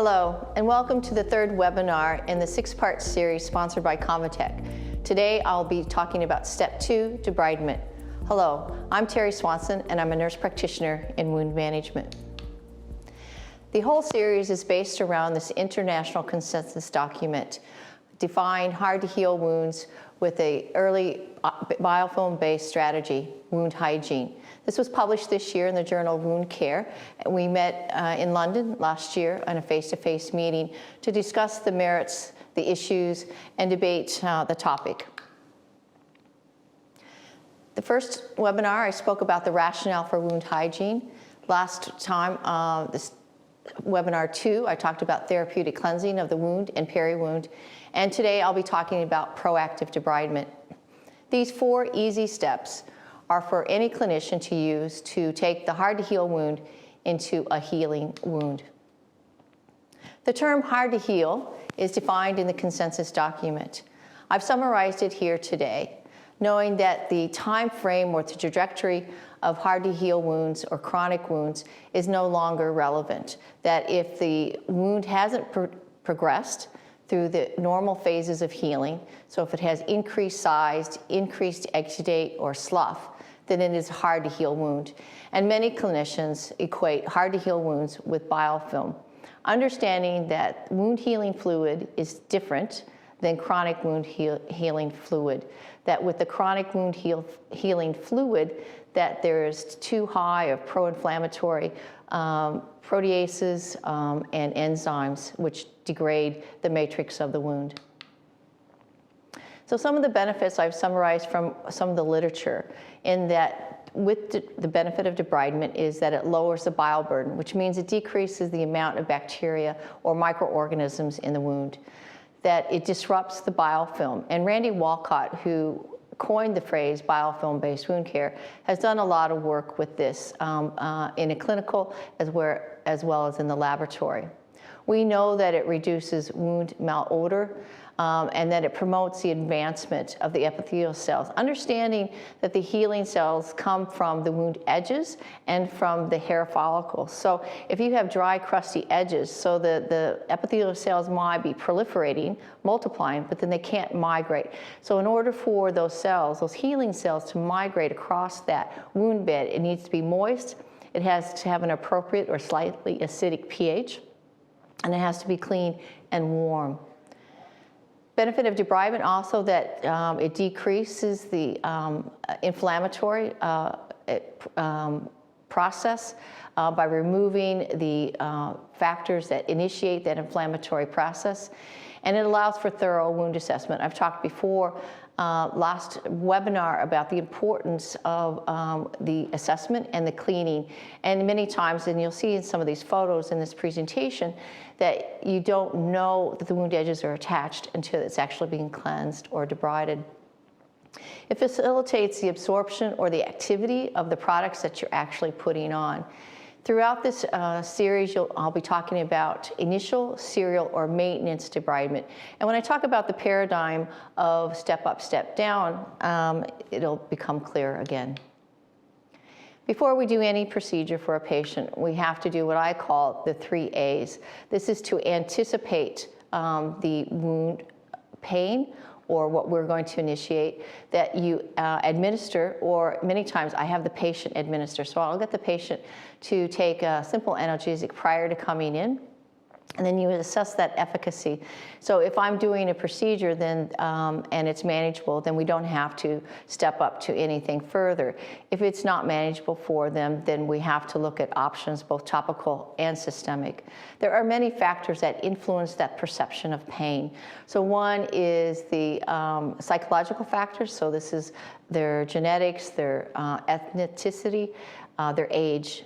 Hello, and welcome to the third webinar in the six-part series sponsored by ConvaTec. Today, I'll be talking about Step 2, debridement. Hello, I'm Terry Swanson, and I'm a nurse practitioner in wound management. The whole series is based around this international consensus document, Define Hard-to-Heal Wounds with an early biofilm-based strategy, wound hygiene. This was published this year in the Journal of Wound Care. We met in London last year on a face-to-face meeting to discuss the merits, the issues, and debate the topic. The first webinar, I spoke about the rationale for wound hygiene. Last time, this webinar 2, I talked about therapeutic cleansing of the wound and peri-wound. And today I'll be talking about proactive debridement. These 4 easy steps are for any clinician to use to take the hard-to-heal wound into a healing wound. The term hard to heal is defined in the consensus document. I've summarized it here today, knowing that the time frame or the trajectory of hard-to-heal wounds or chronic wounds is no longer relevant. That if the wound hasn't progressed through the normal phases of healing, so if it has increased size, increased exudate, or slough, then it is a hard-to-heal wound. And many clinicians equate hard-to-heal wounds with biofilm, understanding that wound healing fluid is different than chronic wound healing fluid. That with the chronic wound healing fluid, that there is too high of pro-inflammatory proteases and enzymes which degrade the matrix of the wound. So some of the benefits I've summarized from some of the literature in that with the benefit of debridement is that it lowers the bioburden, which means it decreases the amount of bacteria or microorganisms in the wound, that it disrupts the biofilm. And Randy Walcott, who coined the phrase biofilm-based wound care, has done a lot of work with this in a clinical as well as in the laboratory. We know that it reduces wound malodor and that it promotes the advancement of the epithelial cells, understanding that the healing cells come from the wound edges and from the hair follicles. So if you have dry, crusty edges, so the epithelial cells might be proliferating, multiplying, but then they can't migrate. So in order for those cells, those healing cells, to migrate across that wound bed, it needs to be moist, it has to have an appropriate or slightly acidic pH, and it has to be clean and warm. Benefit of debridement also that it decreases the inflammatory process by removing the factors that initiate that inflammatory process, and it allows for thorough wound assessment. I've talked before last webinar about the importance of the assessment and the cleaning, and many times, and you'll see in some of these photos in this presentation, that you don't know that the wound edges are attached until it's actually being cleansed or debrided. It facilitates the absorption or the activity of the products that you're actually putting on. Throughout this series, I'll be talking about initial, serial, or maintenance debridement. And when I talk about the paradigm of step up, step down, it'll become clear again. Before we do any procedure for a patient, we have to do what I call the 3 A's. This is to anticipate the wound pain, or what we're going to initiate, that you administer, or many times I have the patient administer. So I'll get the patient to take a simple analgesic prior to coming in, and then you assess that efficacy. So if I'm doing a procedure then, and it's manageable, then we don't have to step up to anything further. If it's not manageable for them, then we have to look at options, both topical and systemic. There are many factors that influence that perception of pain. So one is the psychological factors. So this is their genetics, their ethnicity, their age.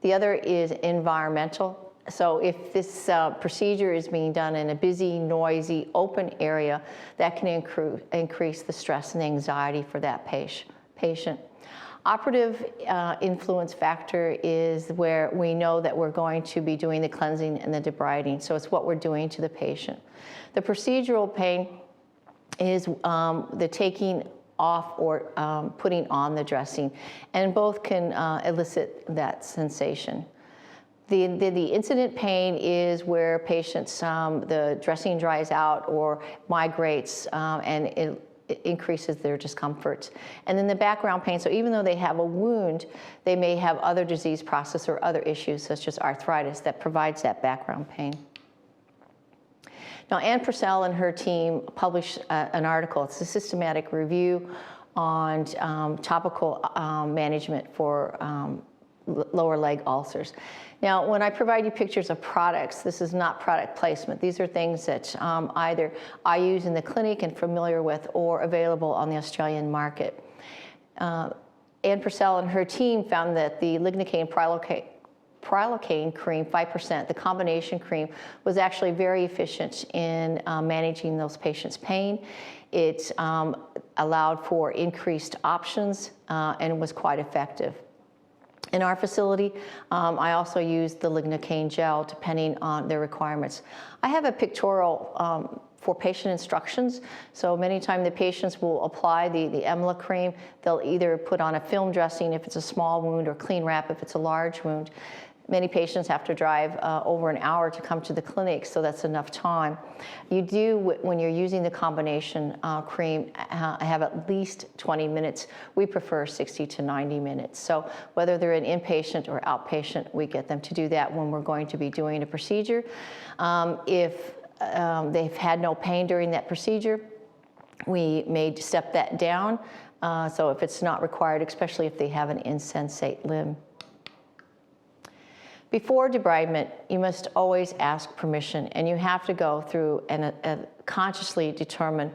The other is environmental. So if this procedure is being done in a busy, noisy, open area, that can increase the stress and anxiety for that patient. Operative influence factor is where we know that we're going to be doing the cleansing and the debriding. So it's what we're doing to the patient. The procedural pain is the taking off or putting on the dressing, and both can elicit that sensation. The incident pain is where patients, the dressing dries out or migrates, and it increases their discomfort. And then the background pain, so even though they have a wound, they may have other disease process or other issues such as arthritis that provides that background pain. Now, Ann Purcell and her team published an article. It's a systematic review on topical management for lower leg ulcers. Now, when I provide you pictures of products, this is not product placement. These are things that either I use in the clinic and familiar with or available on the Australian market. Ann Purcell and her team found that the lignocaine prilocaine cream, 5%, the combination cream, was actually very efficient in managing those patients' pain. It allowed for increased options and was quite effective. In our facility, I also use the lignocaine gel depending on their requirements. I have a pictorial for patient instructions. So many times the patients will apply the EMLA cream. They'll either put on a film dressing if it's a small wound or clean wrap if it's a large wound. Many patients have to drive over an hour to come to the clinic, so that's enough time. You do, when you're using the combination cream, have at least 20 minutes. We prefer 60 to 90 minutes. So whether they're an inpatient or outpatient, we get them to do that when we're going to be doing a procedure. If they've had no pain during that procedure, we may step that down. So if it's not required, especially if they have an insensate limb. Before debridement, you must always ask permission, and you have to go through and consciously determine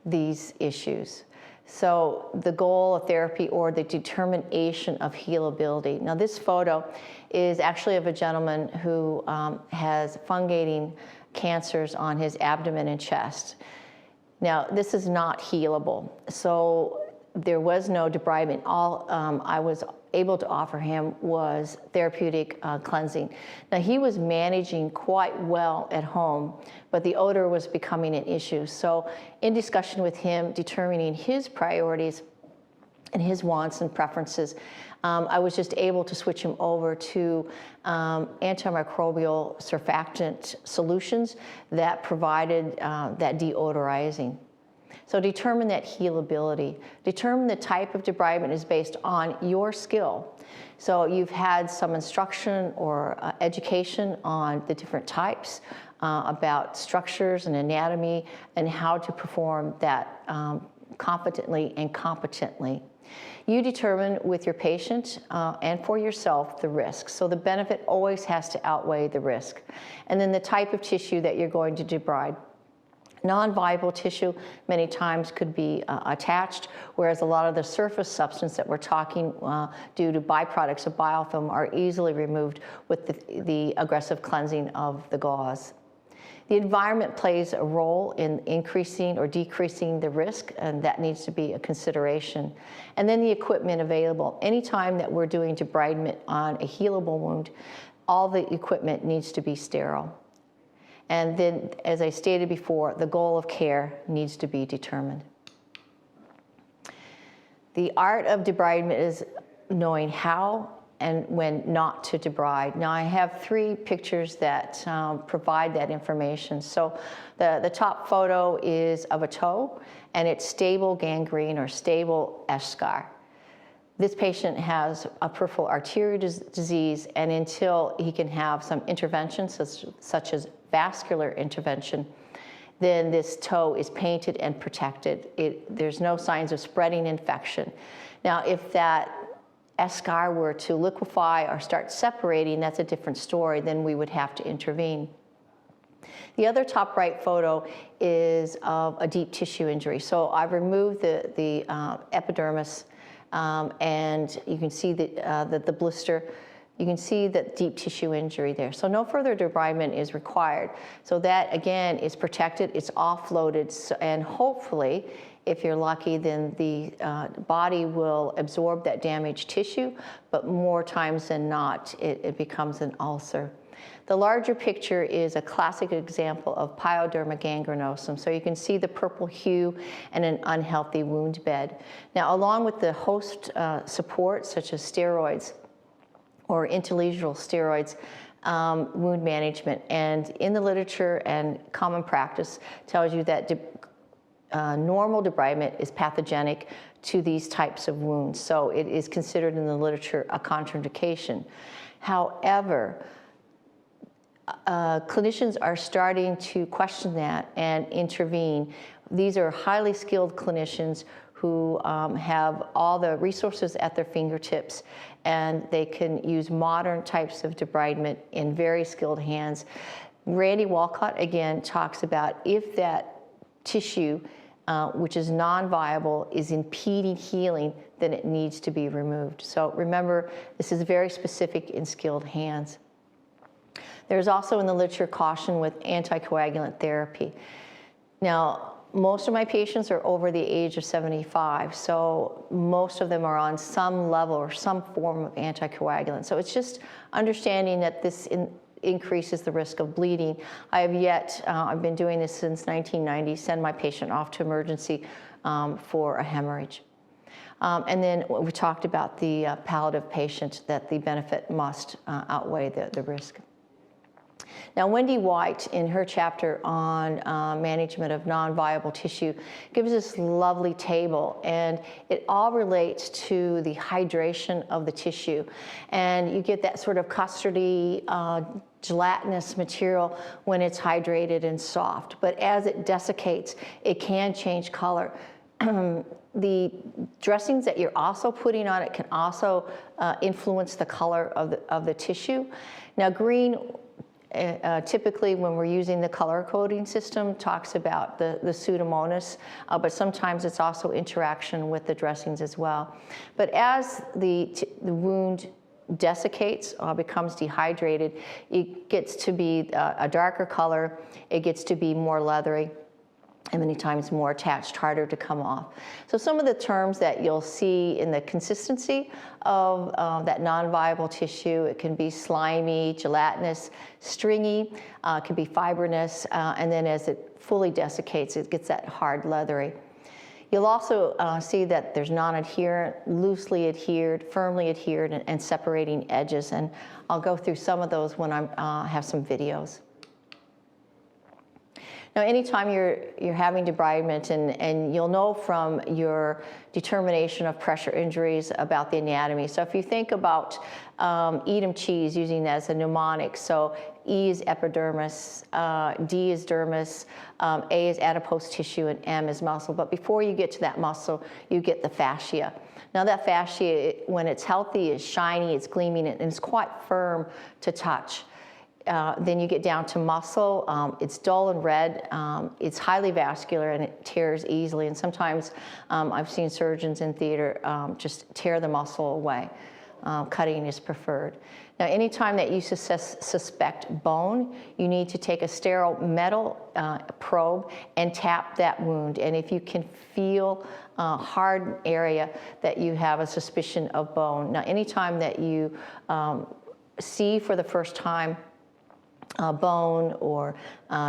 these issues. So the goal of therapy or the determination of healability. Now, this photo is actually of a gentleman who has fungating cancers on his abdomen and chest. Now, this is not healable. So there was no debridement. All I was able to offer him was therapeutic cleansing. Now, he was managing quite well at home, but the odor was becoming an issue. So in discussion with him, determining his priorities and his wants and preferences, I was just able to switch him over to antimicrobial surfactant solutions that provided that deodorizing. So determine that healability. Determine the type of debridement is based on your skill. So you've had some instruction or education on the different types, about structures and anatomy and how to perform that confidently and competently. You determine with your patient and for yourself the risk. So the benefit always has to outweigh the risk. And then the type of tissue that you're going to debride. Non-viable tissue many times could be attached, whereas a lot of the surface substance that we're talking due to byproducts of biofilm are easily removed with the aggressive cleansing of the gauze. The environment plays a role in increasing or decreasing the risk, and that needs to be a consideration. And then the equipment available. Anytime that we're doing debridement on a healable wound, all the equipment needs to be sterile. And then, as I stated before, the goal of care needs to be determined. The art of debridement is knowing how and when not to debride. Now, I have 3 pictures that provide that information. So the top photo is of a toe, and it's stable gangrene or stable eschar. This patient has a peripheral arterial disease, and until he can have some intervention, such as vascular intervention, then this toe is painted and protected. There's no signs of spreading infection. Now, if that eschar were to liquefy or start separating, that's a different story. Then we would have to intervene. The other top right photo is of a deep tissue injury. So I've removed the epidermis, and you can see the blister. You can see that deep tissue injury there. So no further debridement is required. So that, again, is protected, it's offloaded, and hopefully, if you're lucky, then the body will absorb that damaged tissue, but more times than not, it becomes an ulcer. The larger picture is a classic example of pyoderma gangrenosum. So you can see the purple hue and an unhealthy wound bed. Now, along with the host support, such as steroids, or intralesional steroids, wound management. And in the literature and common practice tells you that normal debridement is pathogenic to these types of wounds. So it is considered in the literature a contraindication. However, clinicians are starting to question that and intervene. These are highly skilled clinicians who have all the resources at their fingertips, and they can use modern types of debridement in very skilled hands. Randy Walcott, again, talks about if that tissue, which is non-viable, is impeding healing, then it needs to be removed. So remember, this is very specific in skilled hands. There's also in the literature caution with anticoagulant therapy. Now, most of my patients are over the age of 75, so most of them are on some level or some form of anticoagulant. So it's just understanding that this increases the risk of bleeding. I have yet, I've been doing this since 1990, send my patient off to emergency for a hemorrhage. And then we talked about the palliative patient, that the benefit must outweigh the risk. Now, Wendy White, in her chapter on management of non-viable tissue, gives this lovely table, and it all relates to the hydration of the tissue. And you get that sort of custardy, gelatinous material when it's hydrated and soft. But as it desiccates, it can change color. The dressings that you're also putting on it can also influence the color of the tissue. Now, green, typically when we're using the color coding system, talks about the Pseudomonas, but sometimes it's also interaction with the dressings as well. But as the wound desiccates, becomes dehydrated, it gets to be a darker color, it gets to be more leathery, and many times more attached, harder to come off. So some of the terms that you'll see in the consistency of that non-viable tissue, it can be slimy, gelatinous, stringy, it can be fibrinous, and then as it fully desiccates, it gets that hard leathery. You'll also see that there's non-adherent, loosely adhered, firmly adhered, and separating edges, and I'll go through some of those when I have some videos. Now, anytime you're having debridement, and you'll know from your determination of pressure injuries about the anatomy. So if you think about Edam cheese, using that as a mnemonic, so E is epidermis, D is dermis, A is adipose tissue, and M is muscle. But before you get to that muscle, you get the fascia. Now that fascia, when it's healthy, is shiny, it's gleaming, and it's quite firm to touch. Then you get down to muscle, it's dull and red, it's highly vascular, and it tears easily. And sometimes I've seen surgeons in theater just tear the muscle away. Cutting is preferred. Now, anytime that you suspect bone, you need to take a sterile metal probe and tap that wound. And if you can feel a hard area, that you have a suspicion of bone. Now, anytime that you see for the first time bone or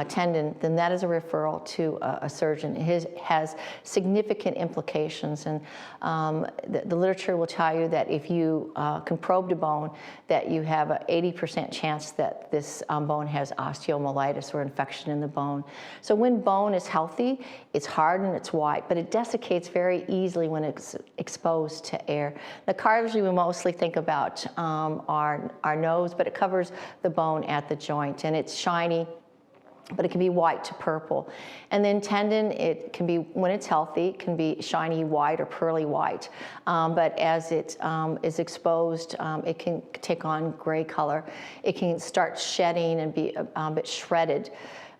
tendon, then that is a referral to a surgeon. It has significant implications, and the literature will tell you that if you can probe the bone, that you have an 80% chance that this bone has osteomyelitis or infection in the bone. So when bone is healthy, it's hard and it's white, but it desiccates very easily when it's exposed to air. The cartilage we mostly think about our nose, but it covers the bone at the joint, and it's shiny, but it can be white to purple. And then tendon, it can be, when it's healthy, it can be shiny white or pearly white. But as it is exposed, it can take on gray color. It can start shedding and be a bit shredded.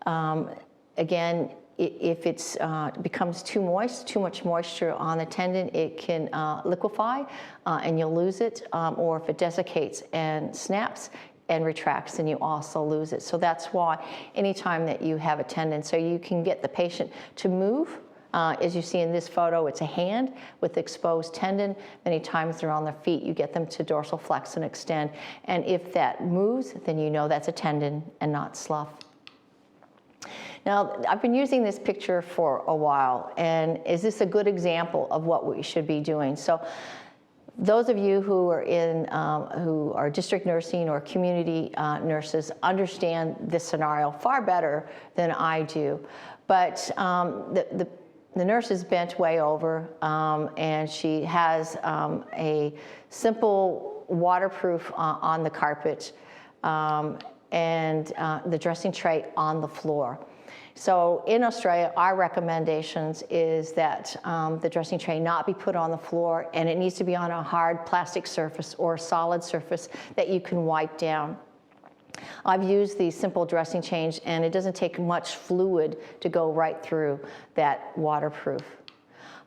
Again, if it becomes too moist, too much moisture on the tendon, it can liquefy and you'll lose it. Or if it desiccates and snaps and retracts, and you also lose it. So that's why anytime that you have a tendon, so you can get the patient to move. As you see in this photo, it's a hand with exposed tendon. Many times they're on their feet. You get them to dorsal flex and extend. And if that moves, then you know that's a tendon and not slough. Now, I've been using this picture for a while, and is this a good example of what we should be doing? So Those of you who are who are district nursing or community nurses understand this scenario far better than I do. But the nurse is bent way over, and she has a simple waterproof on the carpet, and the dressing tray on the floor. So in Australia, our recommendations is that the dressing tray not be put on the floor, and it needs to be on a hard plastic surface or a solid surface that you can wipe down. I've used the simple dressing change, and it doesn't take much fluid to go right through that waterproof.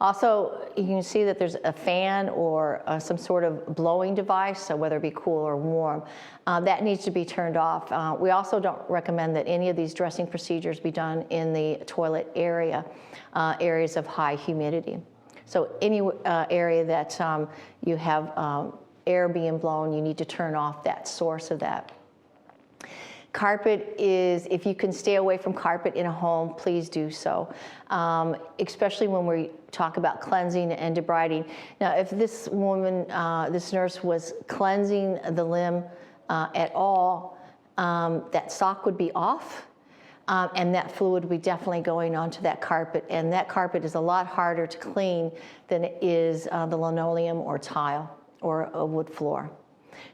Also, you can see that there's a fan or some sort of blowing device, so whether it be cool or warm, that needs to be turned off. We also don't recommend that any of these dressing procedures be done in the toilet area, areas of high humidity. So any area that you have air being blown, you need to turn off that source of that. Carpet is, if you can stay away from carpet in a home, please do so, especially when we talk about cleansing and debriding. Now, if this woman, this nurse was cleansing the limb at all, that sock would be off, and that fluid would be definitely going onto that carpet, and that carpet is a lot harder to clean than it is the linoleum or tile or a wood floor.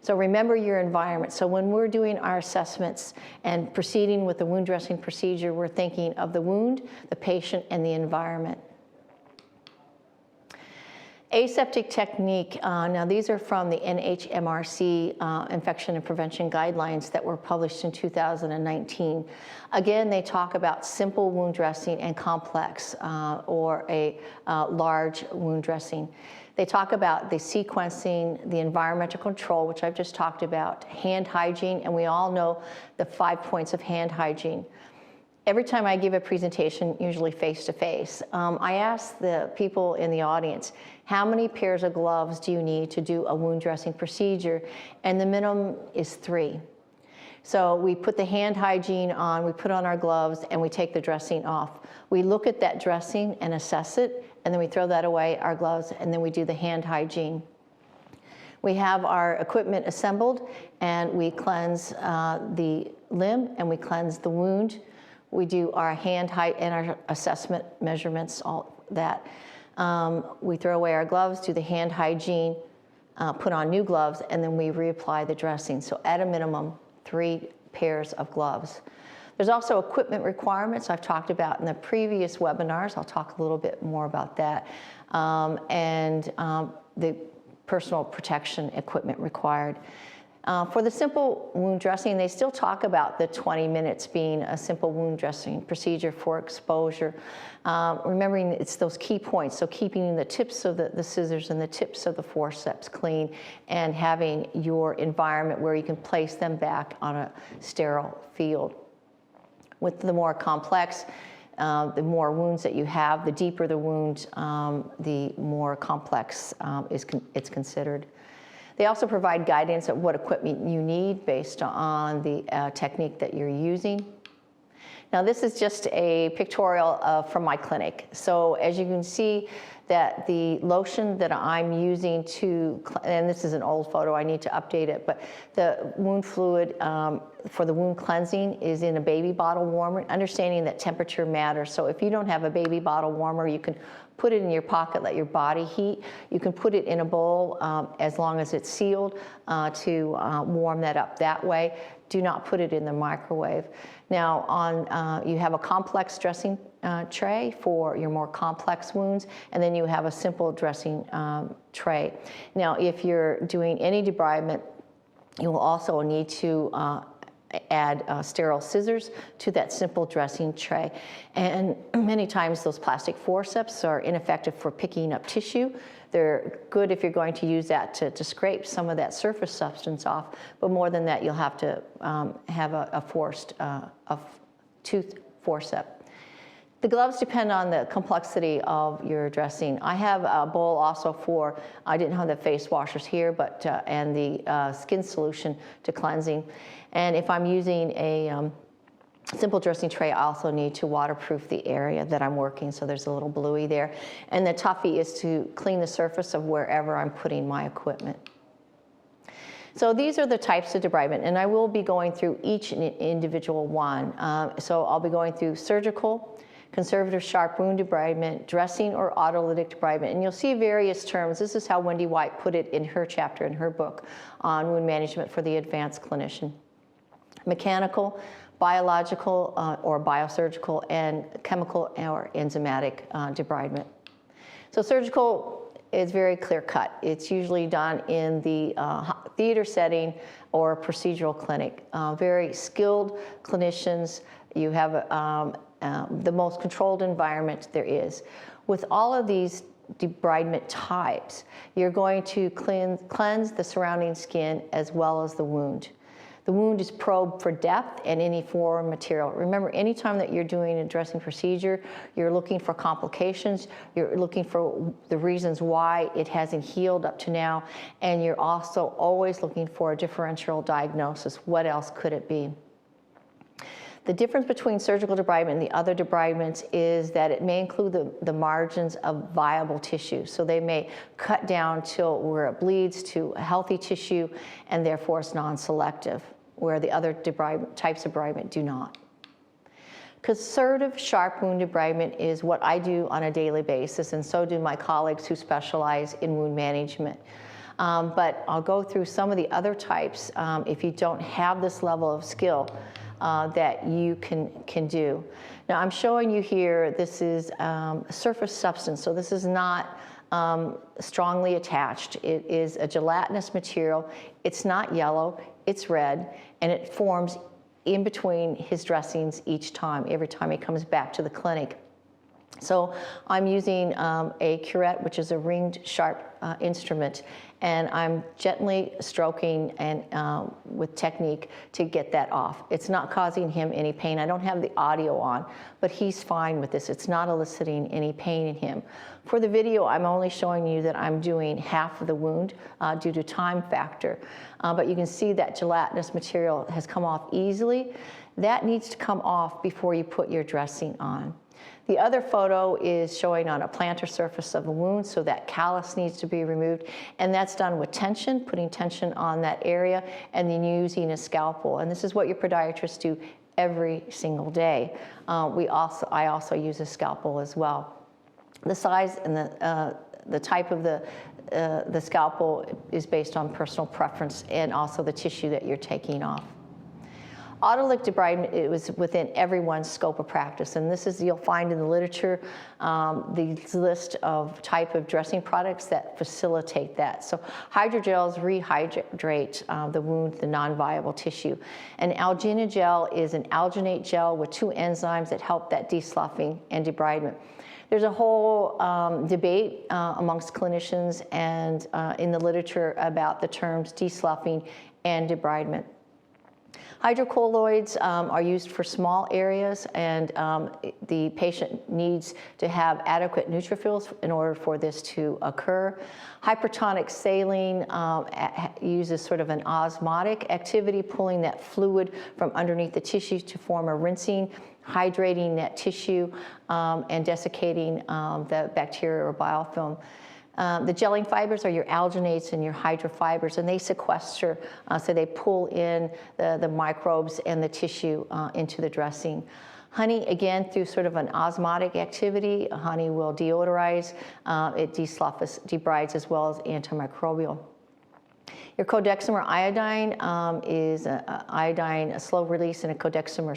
So remember your environment. So when we're doing our assessments and proceeding with the wound dressing procedure, we're thinking of the wound, the patient, and the environment. Aseptic technique, now these are from the NHMRC Infection and Prevention Guidelines that were published in 2019. Again, they talk about simple wound dressing and complex or a large wound dressing. They talk about the sequencing, the environmental control, which I've just talked about, hand hygiene, and we all know the 5 points of hand hygiene. Every time I give a presentation, usually face-to-face, I ask the people in the audience, how many pairs of gloves do you need to do a wound dressing procedure? And the minimum is 3. So we put the hand hygiene on, we put on our gloves, and we take the dressing off. We look at that dressing and assess it, and then we throw that away, our gloves, and then we do the hand hygiene. We have our equipment assembled, and we cleanse the limb, and we cleanse the wound. We do our hand height and our assessment measurements, all that. We throw away our gloves, do the hand hygiene, put on new gloves, and then we reapply the dressing. So at a minimum, 3 pairs of gloves. There's also equipment requirements I've talked about in the previous webinars. I'll talk a little bit more about that. And the personal protection equipment required. For the simple wound dressing, they still talk about the 20 minutes being a simple wound dressing procedure for exposure. Remembering it's those key points, so keeping the tips of the scissors and the tips of the forceps clean, and having your environment where you can place them back on a sterile field. With the more complex, the more wounds that you have, the deeper the wound, the more complex it's considered. They also provide guidance on what equipment you need based on the technique that you're using. Now this is just a pictorial from my clinic. So as you can see that the lotion that I'm using to, and this is an old photo, I need to update it, but the wound fluid for the wound cleansing is in a baby bottle warmer, understanding that temperature matters. So if you don't have a baby bottle warmer, you can put it in your pocket, let your body heat. You can put it in a bowl as long as it's sealed to warm that up that way. Do not put it in the microwave. Now, you have a complex dressing tray for your more complex wounds, and then you have a simple dressing tray. Now, if you're doing any debridement, you will also need to add sterile scissors to that simple dressing tray. And many times those plastic forceps are ineffective for picking up tissue. They're good if you're going to use that to scrape some of that surface substance off, but more than that, you'll have to have a tooth forceps. The gloves depend on the complexity of your dressing. I have a bowl also for, I didn't have the face washers here, but and the skin solution to cleansing. And if I'm using a simple dressing tray, I also need to waterproof the area that I'm working, so there's a little bluey there. And the toughie is to clean the surface of wherever I'm putting my equipment. So these are the types of debridement, and I will be going through each individual one. So I'll be going through surgical, conservative sharp wound debridement, dressing or autolytic debridement, and you'll see various terms. This is how Wendy White put it in her chapter in her book on wound management for the advanced clinician. Mechanical, biological or biosurgical, and chemical or enzymatic debridement. So surgical is very clear cut. It's usually done in the theater setting or procedural clinic. Very skilled clinicians. You have the most controlled environment there is. With all of these debridement types, you're going to cleanse the surrounding skin as well as the wound. The wound is probed for depth and any foreign material. Remember, anytime that you're doing a dressing procedure, you're looking for complications, you're looking for the reasons why it hasn't healed up to now, and you're also always looking for a differential diagnosis. What else could it be? The difference between surgical debridement and the other debridements is that it may include the margins of viable tissue. So they may cut down till where it bleeds to healthy tissue, and therefore it's non-selective, where the other types of debridement do not. Conservative sharp wound debridement is what I do on a daily basis, and so do my colleagues who specialize in wound management. But I'll go through some of the other types if you don't have this level of skill that you can do. Now I'm showing you here, this is surface substance, so this is not strongly attached. It is a gelatinous material. It's not yellow, it's red, and it forms in between his dressings each time, every time he comes back to the clinic. So I'm using a curette, which is a ringed sharp instrument, and I'm gently stroking and with technique to get that off. It's not causing him any pain. I don't have the audio on, but he's fine with this. It's not eliciting any pain in him. For the video, I'm only showing you that I'm doing half of the wound due to time factor, but you can see that gelatinous material has come off easily. That needs to come off before you put your dressing on. The other photo is showing on a plantar surface of a wound, so that callus needs to be removed, and that's done with tension, putting tension on that area, and then using a scalpel. And this is what your podiatrists do every single day. I also use a scalpel as well. The size and the type of the scalpel is based on personal preference and also the tissue that you're taking off. Autolytic debridement, it was within everyone's scope of practice, and this is, you'll find in the literature, the list of type of dressing products that facilitate that. So hydrogels rehydrate the wound, the non-viable tissue. And alginogel is an alginate gel with two enzymes that help that desloughing and debridement. There's a whole debate amongst clinicians and in the literature about the terms desloughing and debridement. Hydrocolloids are used for small areas, and the patient needs to have adequate neutrophils in order for this to occur. Hypertonic saline uses sort of an osmotic activity, pulling that fluid from underneath the tissue to form a rinsing, hydrating that tissue, and desiccating the bacteria or biofilm. The gelling fibers are your alginates and your hydrofibers, and they sequester, so they pull in the microbes and the tissue into the dressing. Honey, again, through sort of an osmotic activity, honey will deodorize, it debrides as well as antimicrobial. Your codexamer iodine is iodine, a slow release, and a codexamer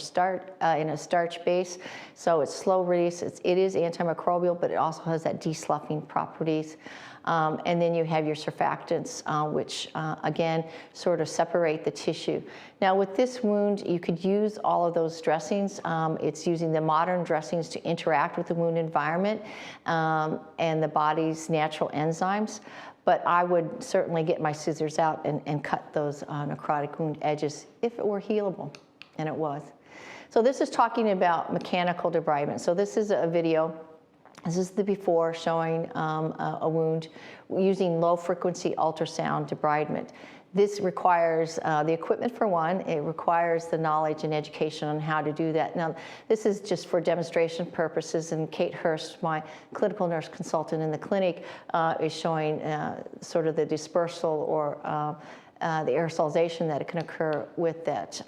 in a starch base. So it's slow release. It is antimicrobial, but it also has that desloughing properties. And then you have your surfactants, which again sort of separate the tissue. Now with this wound, you could use all of those dressings. It's using the modern dressings to interact with the wound environment and the body's natural enzymes. But I would certainly get my scissors out and cut those necrotic wound edges if it were healable, and it was. So this is talking about mechanical debridement. So this is a video. This is the before showing a wound using low frequency ultrasound debridement. This requires the equipment for one. It requires the knowledge and education on how to do that. Now, this is just for demonstration purposes, and Kate Hurst, my clinical nurse consultant in the clinic, is showing sort of the dispersal or the aerosolization that can occur with that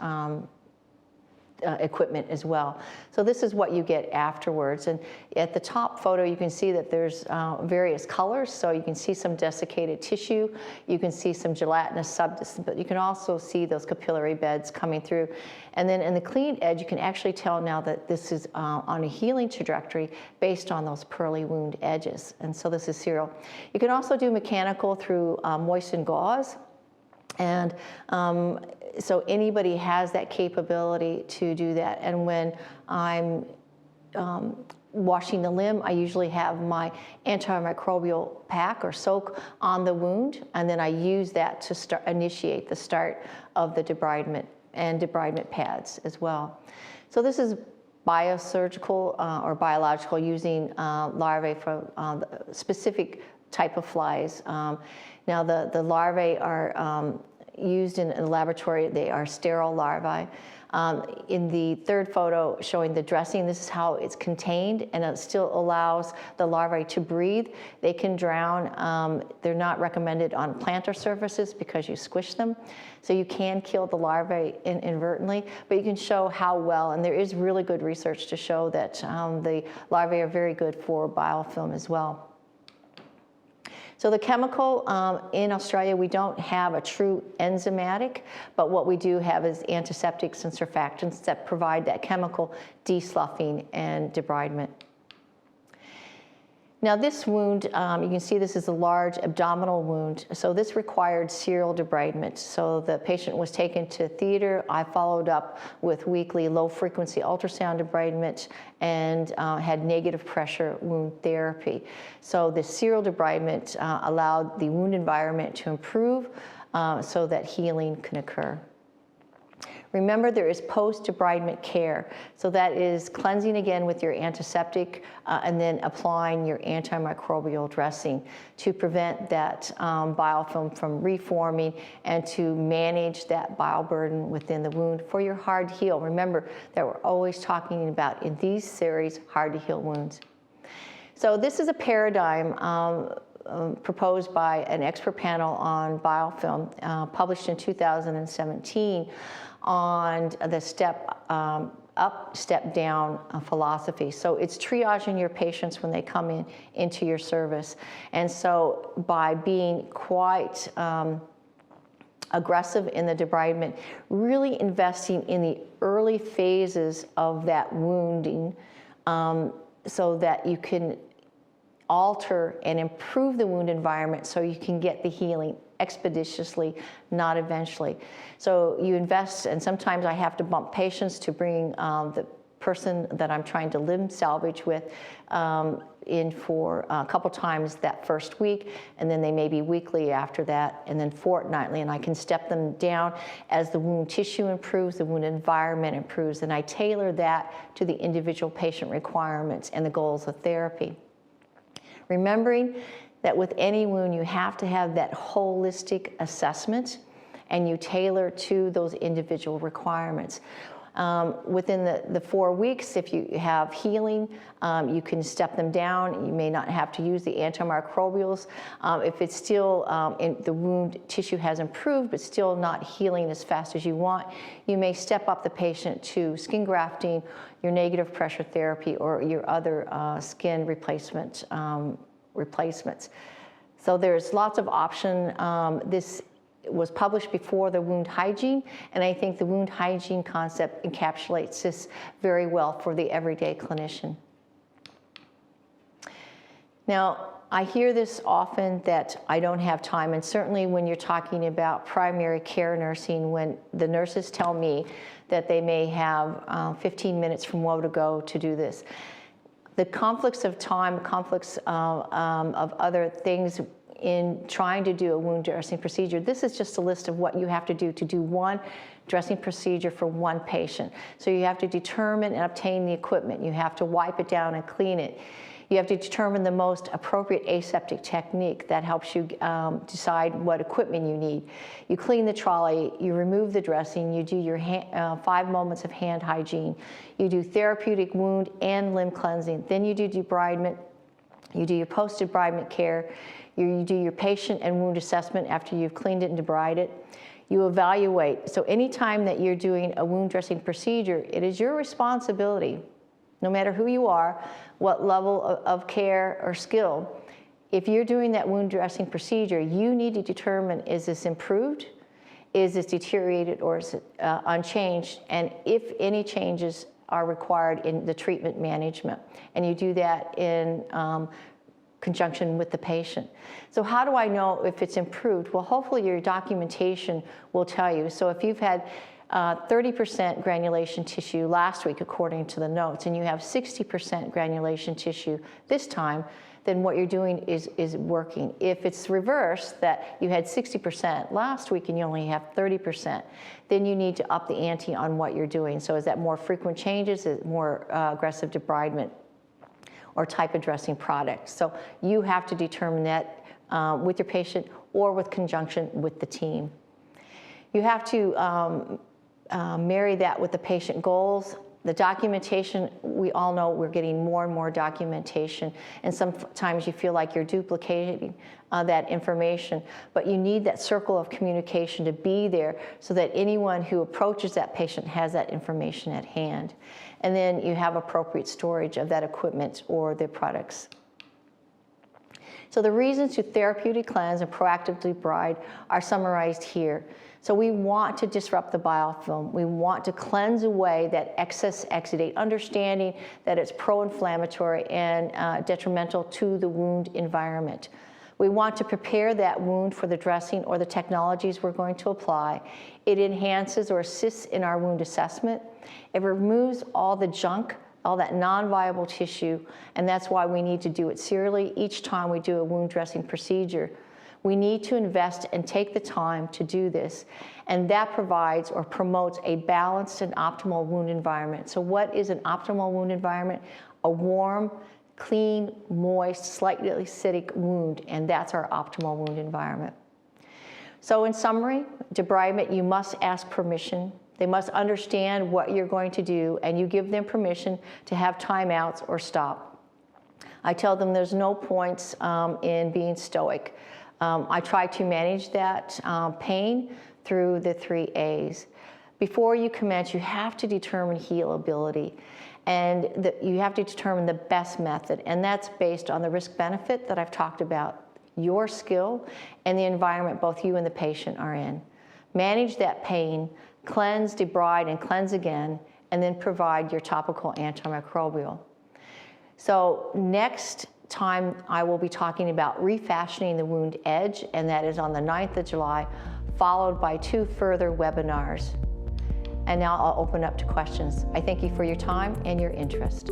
equipment as well. So this is what you get afterwards. And at the top photo, you can see that there's various colors. So you can see some desiccated tissue. You can see some gelatinous substance, but you can also see those capillary beds coming through. And then in the clean edge, you can actually tell now that this is on a healing trajectory based on those pearly wound edges. And so this is serial. You can also do mechanical through moistened gauze. And so anybody has that capability to do that. And when I'm washing the limb, I usually have my antimicrobial pack or soak on the wound, and then I use that to initiate the start of the debridement and debridement pads as well. So this is biosurgical or biological, using larvae from specific type of flies. Now the larvae are used in a laboratory. They are sterile larvae. In the third photo showing the dressing, this is how it's contained, and it still allows the larvae to breathe. They can drown. They're not recommended on plantar surfaces because you squish them. So you can kill the larvae inadvertently, but you can show how well, and there is really good research to show that the larvae are very good for biofilm as well. So the chemical, in Australia, we don't have a true enzymatic, but what we do have is antiseptics and surfactants that provide that chemical desloughing and debridement. Now this wound, you can see this is a large abdominal wound. So this required serial debridement. So the patient was taken to theater. I followed up with weekly low frequency ultrasound debridement and had negative pressure wound therapy. So the serial debridement allowed the wound environment to improve so that healing can occur. Remember, there is post-debridement care. So that is cleansing again with your antiseptic and then applying your antimicrobial dressing to prevent that biofilm from reforming and to manage that bioburden within the wound for your hard to heal. Remember that we're always talking about, in these series, hard to heal wounds. So this is a paradigm proposed by an expert panel on biofilm, published in 2017, on the step up, step down philosophy. So it's triaging your patients when they come into your service. And so by being quite aggressive in the debridement, really investing in the early phases of that wounding so that you can alter and improve the wound environment so you can get the healing expeditiously, not eventually. So you invest, and sometimes I have to bump patients to bring the person that I'm trying to limb salvage with in for a couple times that first week, and then they may be weekly after that, and then fortnightly, and I can step them down as the wound tissue improves, the wound environment improves, and I tailor that to the individual patient requirements and the goals of therapy. Remembering that with any wound, you have to have that holistic assessment, and you tailor to those individual requirements. Within the 4 weeks, if you have healing, you can step them down. You may not have to use the antimicrobials. If it's still, the wound tissue has improved, but still not healing as fast as you want, you may step up the patient to skin grafting, your negative pressure therapy, or your other skin replacements. So there's lots of option. This was published before the wound hygiene, and I think the wound hygiene concept encapsulates this very well for the everyday clinician. Now, I hear this often that I don't have time, and certainly when you're talking about primary care nursing, when the nurses tell me that they may have 15 minutes from where to go to do this. The conflicts of time, conflicts of other things in trying to do a wound dressing procedure, this is just a list of what you have to do one dressing procedure for one patient. So you have to determine and obtain the equipment. You have to wipe it down and clean it. You have to determine the most appropriate aseptic technique that helps you decide what equipment you need. You clean the trolley, you remove the dressing, you do your 5 moments of hand hygiene, you do therapeutic wound and limb cleansing, then you do debridement, you do your post-debridement care, you do your patient and wound assessment after you've cleaned it and debrided it. You evaluate. So anytime that you're doing a wound dressing procedure, it is your responsibility, no matter who you are, what level of care or skill, if you're doing that wound dressing procedure, you need to determine, is this improved, is this deteriorated, or is it unchanged, and if any changes are required in the treatment management. And you do that in conjunction with the patient. So how do I know if it's improved? Well, hopefully your documentation will tell you. So if you've had 30% granulation tissue last week, according to the notes, and you have 60% granulation tissue this time, then what you're doing is working. If it's reversed, that you had 60% last week and you only have 30%, then you need to up the ante on what you're doing. So is that more frequent changes, is it more aggressive debridement, or type of dressing product? So you have to determine that with your patient or with conjunction with the team. You have to marry that with the patient goals. The documentation, we all know we're getting more and more documentation, and sometimes you feel like you're duplicating that information, but you need that circle of communication to be there so that anyone who approaches that patient has that information at hand. And then you have appropriate storage of that equipment or the products. So the reasons to therapeutically cleanse and proactively debride are summarized here. So we want to disrupt the biofilm. We want to cleanse away that excess exudate, understanding that it's pro-inflammatory and detrimental to the wound environment. We want to prepare that wound for the dressing or the technologies we're going to apply. It enhances or assists in our wound assessment. It removes all the junk, all that non-viable tissue, and that's why we need to do it serially each time we do a wound dressing procedure. We need to invest and take the time to do this, and that provides or promotes a balanced and optimal wound environment. So what is an optimal wound environment? A warm, clean, moist, slightly acidic wound, and that's our optimal wound environment. So in summary, debridement, you must ask permission. They must understand what you're going to do, and you give them permission to have timeouts or stop. I tell them there's no points in being stoic. I try to manage that pain through the 3 A's. Before you commence, you have to determine healability, and you have to determine the best method, and that's based on the risk-benefit that I've talked about, your skill, and the environment both you and the patient are in. Manage that pain, cleanse, debride, and cleanse again, and then provide your topical antimicrobial. So next time I will be talking about refashioning the wound edge, and that is on the 9th of July, followed by 2 further webinars. And now I'll open up to questions. I thank you for your time and your interest.